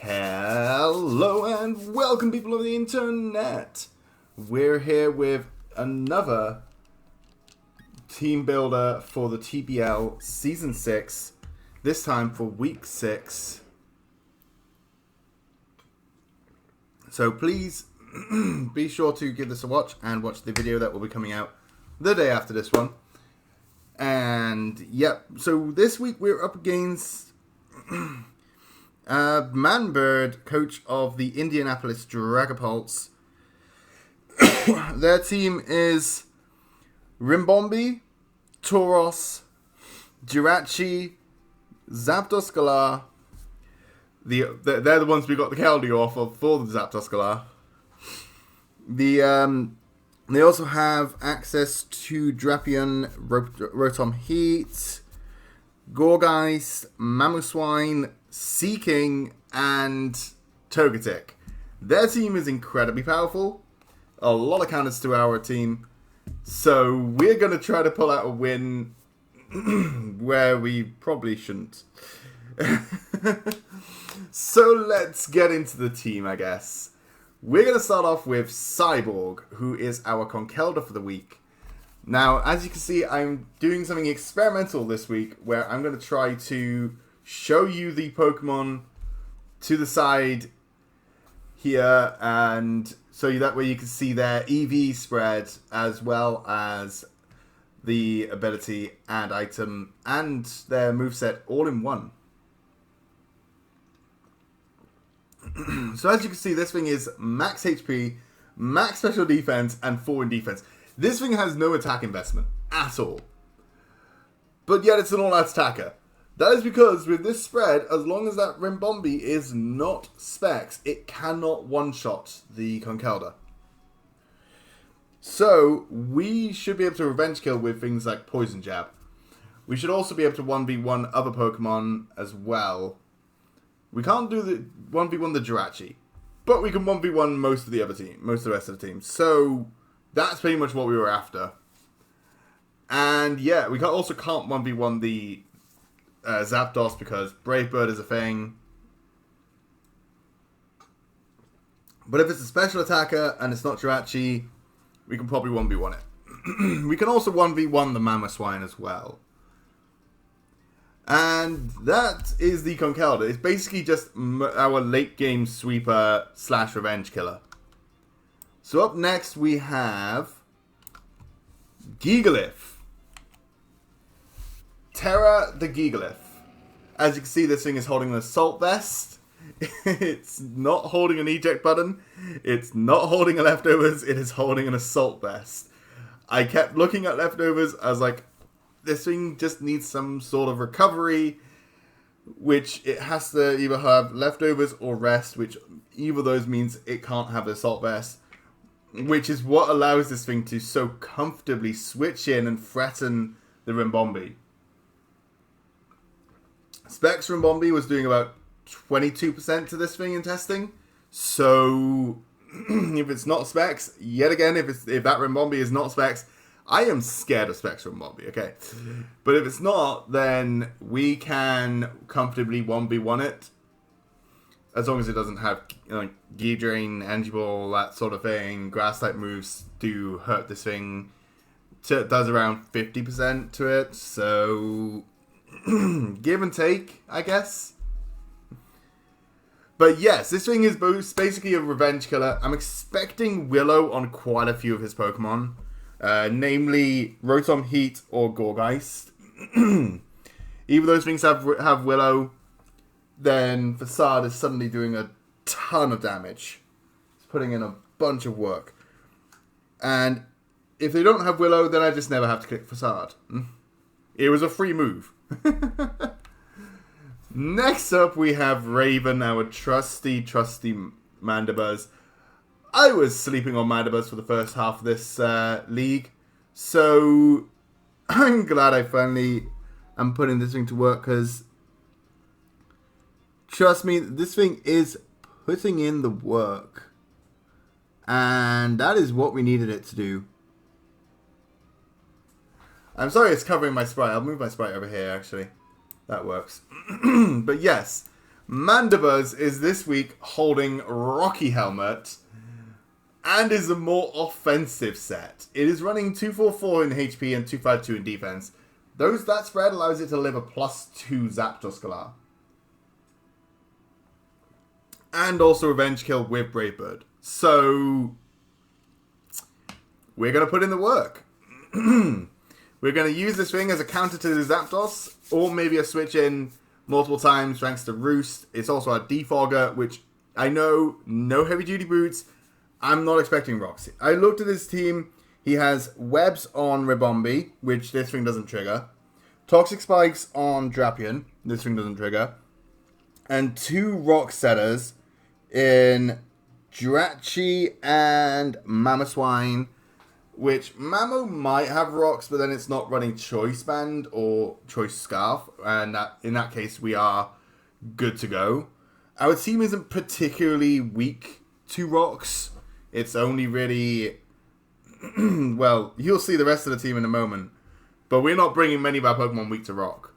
Hello and welcome, people of the internet. We're here with another team builder for the TBL Season 6, this time for Week 6. So please be sure to give this a watch and watch the video that will be coming out the day after this one. And yep, so this week we're up against Manbird, coach of the Indianapolis Dragapults. Their team is Rimbombi, Tauros, Jirachi, Zapdos Galar. They're the ones we got the Keldeo off of for the Zapdos Galar. They also have access to Drapion, Rotom Heat, Gorgeist, Mamoswine, Seeking, and Togetic. Their team is incredibly powerful. A lot of counters to our team. So we're going to try to pull out a win where we probably shouldn't. So let's get into the team, I guess. We're going to start off with Cyborg, who is our Conkeldeo for the week. Now, as you can see, I'm doing something experimental this week where I'm going to try to show you the Pokemon to the side here, and so that way you can see their EV spread as well as the ability and item and their moveset all in one. So as you can see, this thing is max HP, max special defense, and 4 in defense. This thing has no attack investment at all. But yet it's an all-out attacker. That is because with this spread, as long as that Rimbombi is not Specs, it cannot one-shot the Conkeldeo. So we should be able to revenge kill with things like Poison Jab. We should also be able to 1v1 other Pokemon as well. We can't do the 1v1 the Jirachi, but we can 1v1 most of the rest of the team. So that's pretty much what we were after. And yeah, we also can't 1v1 the Zapdos because Brave Bird is a thing. But if it's a special attacker and it's not Jirachi, we can probably 1v1 it. We can also 1v1 the Mamoswine as well. And that is the Conkeldeo. It's basically just our late game sweeper / revenge killer. So up next we have Gigallif. Terra the Gigallif. As you can see, this thing is holding an assault vest. It's not holding an eject button. It's not holding a leftovers. It is holding an assault vest. I kept looking at leftovers. I was like, this thing just needs some sort of recovery, which it has to either have leftovers or rest, which either of those means it can't have the assault vest, which is what allows this thing to so comfortably switch in and threaten the Rimbombi. Specs Rimbombi was doing about 22% to this thing in testing, so if it's not Specs, yet again, if that Rimbombi is not Specs, I am scared of Specs Rimbombi, okay? But if it's not, then we can comfortably 1v1 it. As long as it doesn't have Gear Drain, Energy Ball, that sort of thing. Grass-type moves do hurt this thing. It does around 50% to it, so give and take, I guess. But yes, this thing is basically a revenge killer. I'm expecting Willow on quite a few of his Pokemon. Namely Rotom Heat or Gorgeist. Either those things have Willow, then Facade is suddenly doing a ton of damage. It's putting in a bunch of work. And if they don't have Willow, then I just never have to click Facade. It was a free move. Next up we have Raven, our trusty Mandibus. I was sleeping on Mandibus for the first half of this league, so I'm glad I finally am putting this thing to work, because trust me, this thing is putting in the work, and that is what we needed it to do. I'm sorry it's covering my sprite. I'll move my sprite over here, actually. That works. But yes, Mandibus is this week holding Rocky Helmet and is a more offensive set. It is running 244 in HP and 252 in defense. That spread allows it to live a +2 Zapdos Galar. And also Revenge Kill with Brave Bird. So we're going to put in the work. We're going to use this thing as a counter to the Zapdos, or maybe a switch in multiple times thanks to Roost. It's also a defogger, which I know, no heavy duty boots. I'm not expecting rocks. I looked at his team. He has webs on Ribombee, which this thing doesn't trigger. Toxic spikes on Drapion, this thing doesn't trigger. And 2 rock setters in Jirachi and Mamoswine, which Mamo might have rocks, but then it's not running Choice Band or Choice Scarf, and in that case we are good to go. Our team isn't particularly weak to rocks. It's only really, well, you'll see the rest of the team in a moment, but we're not bringing many of our Pokemon weak to rock,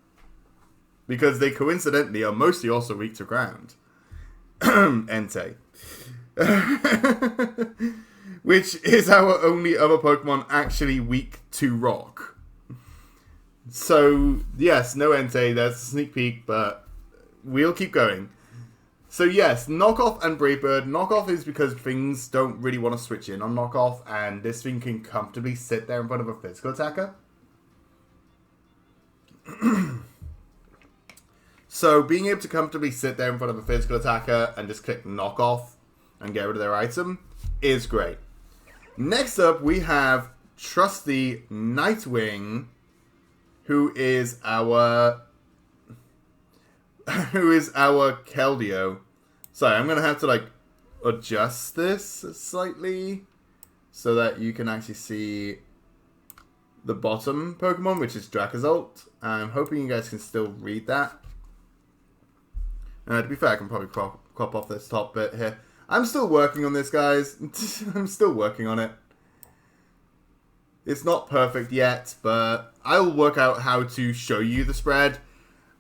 because they coincidentally are mostly also weak to ground. Entei. Which is our only other Pokemon actually weak to rock. So, yes, no Entei, that's a sneak peek, but we'll keep going. So, yes, Knockoff and Brave Bird. Knockoff is because things don't really want to switch in on Knockoff, and this thing can comfortably sit there in front of a physical attacker. So, being able to comfortably sit there in front of a physical attacker and just click Knockoff and get rid of their item is great. Next up, we have Trusty Nightwing, who is our Keldeo. Sorry, I'm gonna have to adjust this slightly so that you can actually see the bottom Pokemon, which is Dracozolt. I'm hoping you guys can still read that. To be fair, I can probably crop off this top bit here. I'm still working on this, guys. I'm still working on it. It's not perfect yet, but I'll work out how to show you the spread.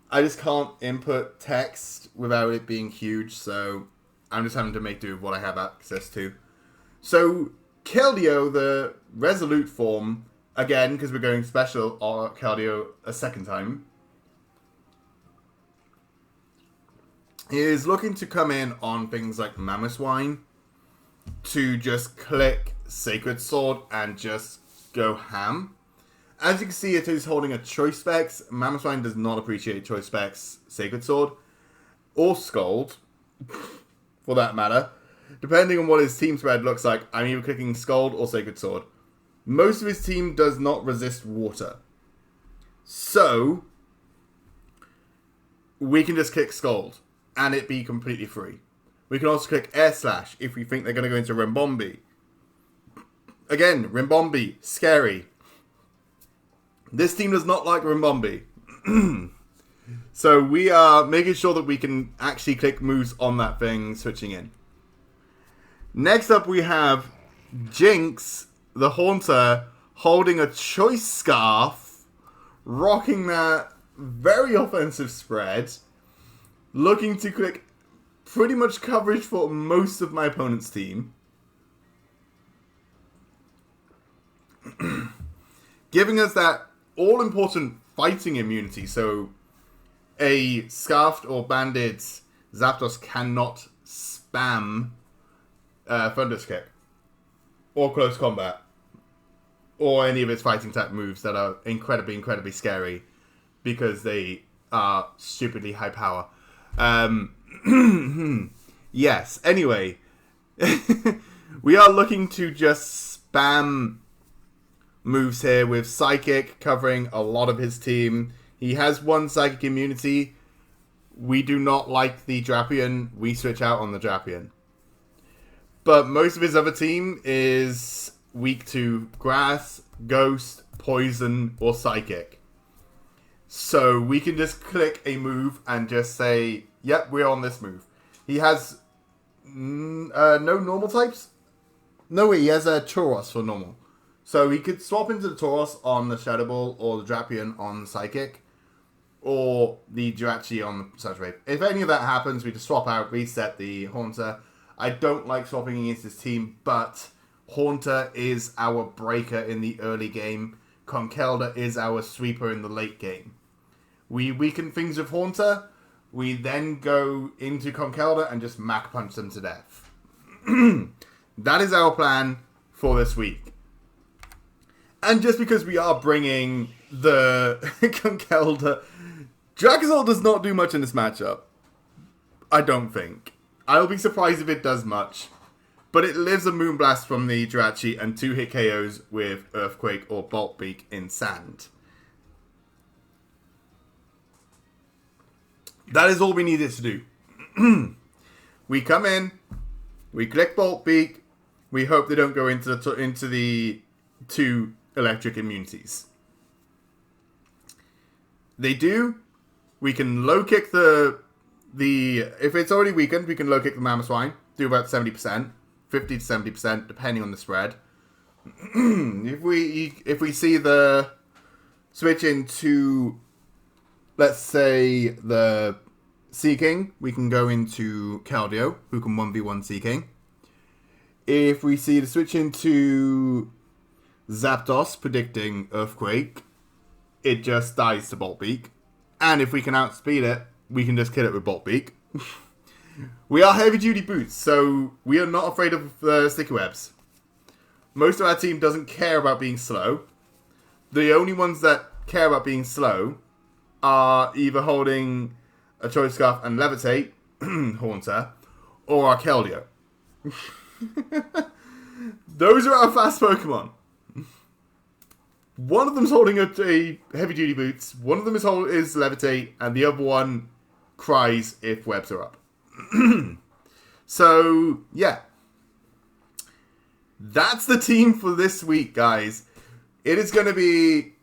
I just can't input text without it being huge, so I'm just having to make do with what I have access to. So, Keldeo, the Resolute form, again, because we're going special on Keldeo a second time, is looking to come in on things like Mamoswine to just click Sacred Sword and just go ham. As you can see, it is holding a Choice Specs. Mamoswine does not appreciate Choice Specs Sacred Sword, or Scald, for that matter. Depending on what his team spread looks like, I'm either clicking Scald or Sacred Sword. Most of his team does not resist water. So, we can just click Scald and it be completely free. We can also click Air Slash if we think they're going to go into Ribombee. Again, Ribombee, scary. This team does not like Ribombee. So we are making sure that we can actually click moves on that thing, switching in. Next up we have Jinx, the Haunter, holding a Choice Scarf, rocking that very offensive spread, looking to click pretty much coverage for most of my opponent's team. Giving us that all-important fighting immunity, so a Scarfed or Banded Zapdos cannot spam Thunderous Kick, or Close Combat, or any of its fighting type moves that are incredibly scary, because they are stupidly high power. Yes, anyway, we are looking to just spam moves here with Psychic covering a lot of his team. He has 1 Psychic immunity. We do not like the Drapion. We switch out on the Drapion. But most of his other team is weak to Grass, Ghost, Poison, or Psychic. So we can just click a move and just say, yep, we're on this move. He has no normal types? No, he has a Tauros for normal. So he could swap into the Tauros on the Shadow Ball or the Drapion on Psychic. or the Jirachi on the Surge Wave. If any of that happens, we just swap out, reset the Haunter. I don't like swapping against this team, but Haunter is our breaker in the early game. Keldeo is our sweeper in the late game. We weaken things with Haunter. We then go into Keldeo and just Mach Punch them to death. That is our plan for this week. And just because we are bringing the Keldeo, Dracozolt does not do much in this matchup. I don't think. I'll be surprised if it does much. But it lives a Moonblast from the Jirachi and 2-hit KOs with Earthquake or Bolt Beak in Sand. That is all we needed to do. We come in, we click Bolt Beak, we hope they don't go into the 2 electric immunities. They do. We can low kick the if it's already weakened, we can low kick the Mamoswine, do about 70%, 50 to 70%, depending on the spread. If we see the switch into, let's say, the Sea King, we can go into Keldeo, who can 1v1 Sea King. If we see the switch into Zapdos, predicting Earthquake, it just dies to Bolt Beak. And if we can outspeed it, we can just kill it with Bolt Beak. We are heavy duty boots, so we are not afraid of sticky webs. Most of our team doesn't care about being slow. The only ones that care about being slow are either holding a Choice Scarf and Levitate, Haunter, or our Keldeo. Those are our fast Pokemon. One of them's holding a heavy duty boots, one of them is Levitate, and the other one cries if webs are up. So, yeah. That's the team for this week, guys. It is going to be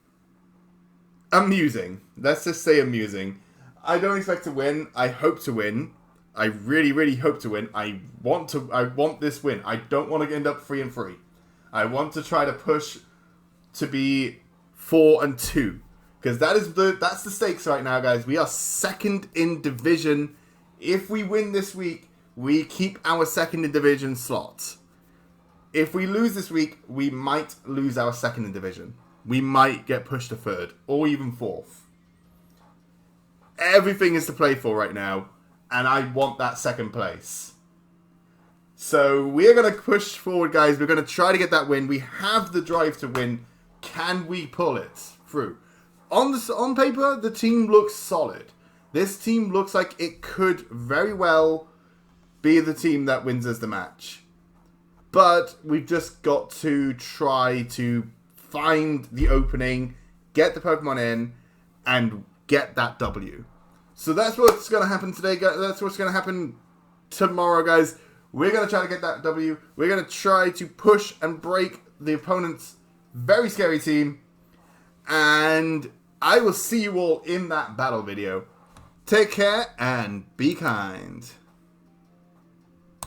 amusing. Let's just say amusing. I don't expect to win. I hope to win. I really, really hope to win. I want this win. I don't want to end up 3-3. I want to try to push to be 4-2. Because that's the stakes right now, guys. We are second in division. If we win this week, we keep our second in division slot. If we lose this week, we might lose our second in division. We might get pushed to third, or even fourth. Everything is to play for right now, and I want that second place. So we're going to push forward, guys. We're going to try to get that win. We have the drive to win. Can we pull it through? On paper, the team looks solid. This team looks like it could very well be the team that wins us the match. But we've just got to try to find the opening, get the Pokemon in, and get that W. So that's what's going to happen today, guys. That's what's going to happen tomorrow, guys. We're going to try to get that W. We're going to try to push and break the opponent's very scary team. And I will see you all in that battle video. Take care and be kind.